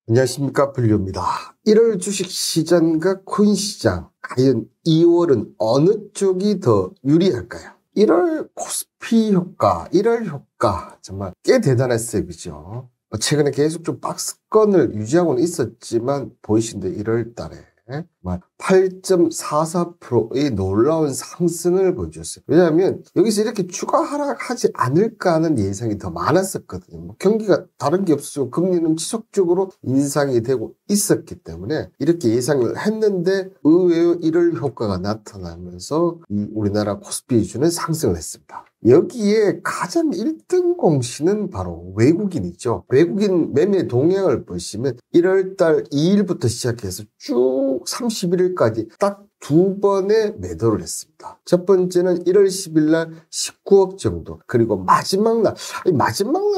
안녕하십니까, 블류입니다. 1월 주식시장과 코인시장, 과연 2월은 어느 쪽이 더 유리할까요? 1월 코스피 효과, 1월 효과 정말 꽤 대단했어요, 그죠? 최근에 계속 좀 박스권을 유지하고는 있었지만 보이신데 1월 달에 8.44%의 놀라운 상승을 보여줬어요. 왜냐하면 여기서 이렇게 추가 하락하지 않을까 하는 예상이 더 많았었거든요. 경기가 다른 게 없어지고 금리는 지속적으로 인상이 되고 있었기 때문에 이렇게 예상을 했는데 의외로 1월 효과가 나타나면서 이 우리나라 코스피 지수는 상승을 했습니다. 여기에 가장 1등 공신은 바로 외국인이죠. 외국인 매매 동향을 보시면 1월달 2일부터 시작해서 쭉 31일까지 딱 2번의 매도를 했습니다. 첫 번째는 1월 10일 날 19억 정도, 그리고 마지막 날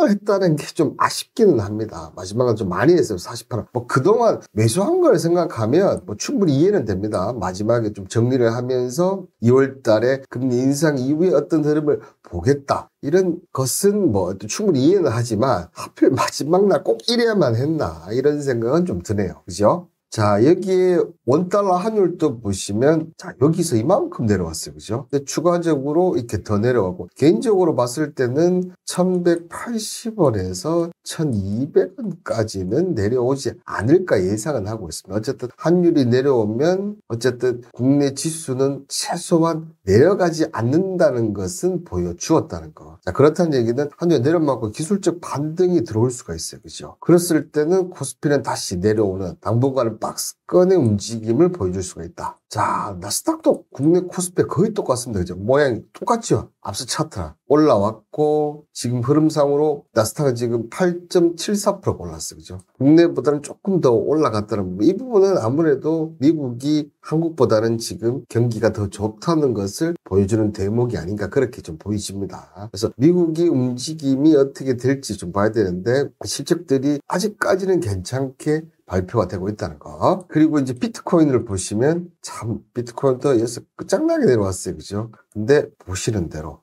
했다는 게 좀 아쉽기는 합니다. 마지막 날 좀 많이 했어요. 48억. 그동안 매수한 걸 생각하면 충분히 이해는 됩니다. 마지막에 좀 정리를 하면서 2월 달에 금리 인상 이후에 어떤 흐름을 보겠다, 이런 것은 충분히 이해는 하지만 하필 마지막 날 꼭 이래야만 했나, 이런 생각은 좀 드네요. 그죠? 자, 여기에 원달러 환율도 보시면, 자, 여기서 이만큼 내려왔어요. 그죠? 근데 추가적으로 이렇게 더 내려가고, 개인적으로 봤을 때는 1180원에서 1200원까지는 내려오지 않을까 예상은 하고 있습니다. 어쨌든 환율이 내려오면, 어쨌든 국내 지수는 최소한 내려가지 않는다는 것은 보여주었다는 거. 자, 그렇다는 얘기는 환율이 내려맞고 기술적 반등이 들어올 수가 있어요. 그죠? 그랬을 때는 코스피는 다시 내려오는 당분간은 박스권의 움직임을 보여줄 수가 있다. 자, 나스닥도 국내 코스피 거의 똑같습니다. 그죠? 모양이 똑같죠? 앞서 차트랑 올라왔고, 지금 흐름상으로 나스닥은 지금 8.74% 올랐어요. 그죠? 국내보다는 조금 더 올라갔다는 부분. 이 부분은 아무래도 미국이 한국보다는 지금 경기가 더 좋다는 것을 보여주는 대목이 아닌가, 그렇게 좀 보이십니다. 그래서 미국이 움직임이 어떻게 될지 좀 봐야 되는데, 실적들이 아직까지는 괜찮게 발표가 되고 있다는 거. 그리고 이제 비트코인을 보시면 참 비트코인도 여기서 끝장나게 내려왔어요. 그죠? 근데 보시는 대로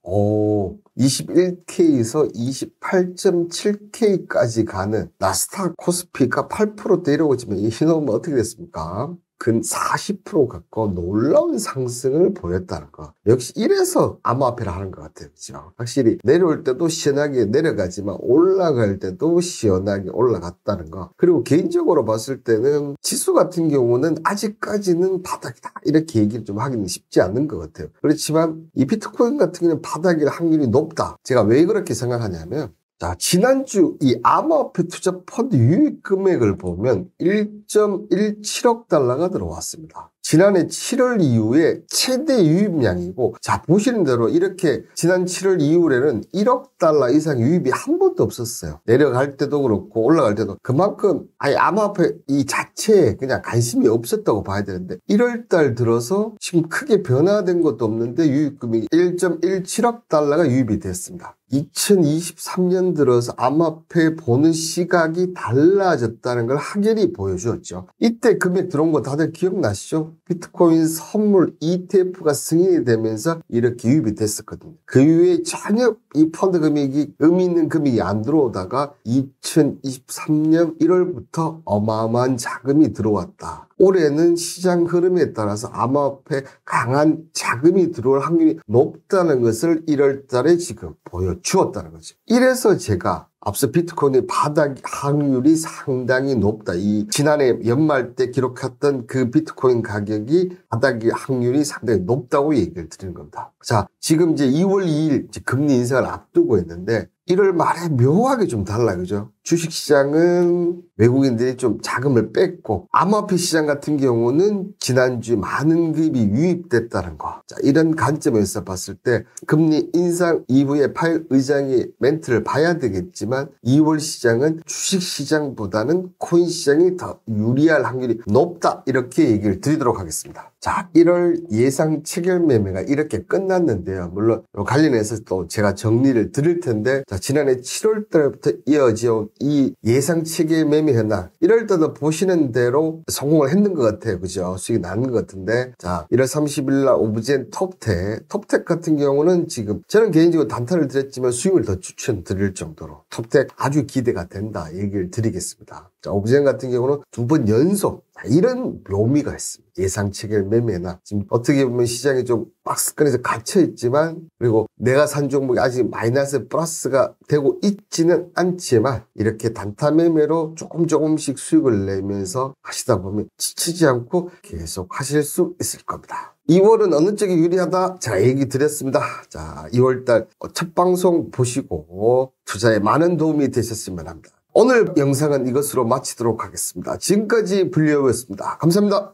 21K에서 28.7K까지 가는 나스닥 코스피가 8% 내려오지만 이 신호는 어떻게 됐습니까? 근 40% 가까운 놀라운 상승을 보였다는 거. 역시 이래서 암호화폐를 하는 것 같아요. 그죠? 확실히 내려올 때도 시원하게 내려가지만 올라갈 때도 시원하게 올라갔다는 거. 그리고 개인적으로 봤을 때는 지수 같은 경우는 아직까지는 바닥이다, 이렇게 얘기를 좀 하기는 쉽지 않은 것 같아요. 그렇지만 이 비트코인 같은 경우는 바닥일 확률이 높다. 제가 왜 그렇게 생각하냐면, 자, 지난주 이 암호화폐 투자 펀드 유입 금액을 보면 1.17억 달러가 들어왔습니다. 지난해 7월 이후에 최대 유입량이고, 자, 보시는 대로 이렇게 지난 7월 이후에는 1억 달러 이상 유입이 한 번도 없었어요. 내려갈 때도 그렇고 올라갈 때도. 그만큼 아예 암호화폐 이 자체에 그냥 관심이 없었다고 봐야 되는데, 1월 달 들어서 지금 크게 변화된 것도 없는데 유입 금액이 1.17억 달러가 유입이 됐습니다. 2023년 들어서 암호화폐 보는 시각이 달라졌다는 걸 확연히 보여주었죠. 이때 금액 들어온 거 다들 기억나시죠? 비트코인 선물 ETF가 승인이 되면서 이렇게 유입이 됐었거든요. 그 이후에 전혀 이 펀드 금액이 의미 있는 금액이 안 들어오다가 2023년 1월부터 어마어마한 자금이 들어왔다. 올해는 시장 흐름에 따라서 암호화폐 강한 자금이 들어올 확률이 높다는 것을 1월 달에 지금 보여주었다는 거죠. 이래서 제가 앞서 비트코인의 바닥 확률이 상당히 높다, 이 지난해 연말 때 기록했던 그 비트코인 가격이 바닥 확률이 상당히 높다고 얘기를 드리는 겁니다. 자, 지금 이제 2월 2일 금리 인상을 앞두고 있는데 1월 말에 묘하게 좀 달라요. 그죠? 주식시장은 외국인들이 좀 자금을 뺐고, 암호화폐 시장 같은 경우는 지난주에 많은 금이 유입됐다는 거. 자, 이런 관점에서 봤을 때 금리 인상 이후에 파월 의장의 멘트를 봐야 되겠지만 2월 시장은 주식시장보다는 코인 시장이 더 유리할 확률이 높다, 이렇게 얘기를 드리도록 하겠습니다. 자, 1월 예상 체결 매매가 이렇게 끝났는데요. 물론 관련해서 또 제가 정리를 드릴 텐데, 자, 지난해 7월 달부터 이어져온 이 예상 체결 매매 현황, 1월 달도 보시는 대로 성공을 했는 것 같아요. 그죠? 수익이 나는 것 같은데, 자, 1월 30일 날 오브젠 톱텍 같은 경우는 지금 저는 개인적으로 단타를 드렸지만 수익을 더 추천드릴 정도로 톱텍 아주 기대가 된다 얘기를 드리겠습니다. 자, 오브젠 같은 경우는 2번 연속. 자, 이런 묘미가 있습니다. 예상 체결 매매나 지금 어떻게 보면 시장이 좀 박스권에서 갇혀 있지만 그리고 내가 산 종목이 아직 마이너스 플러스가 되고 있지는 않지만 이렇게 단타 매매로 조금씩 수익을 내면서 하시다 보면 지치지 않고 계속 하실 수 있을 겁니다. 2월은 어느 쪽이 유리하다? 제가 얘기 드렸습니다. 자, 2월달 첫 방송 보시고 투자에 많은 도움이 되셨으면 합니다. 오늘 영상은 이것으로 마치도록 하겠습니다. 지금까지 불리오였습니다. 감사합니다.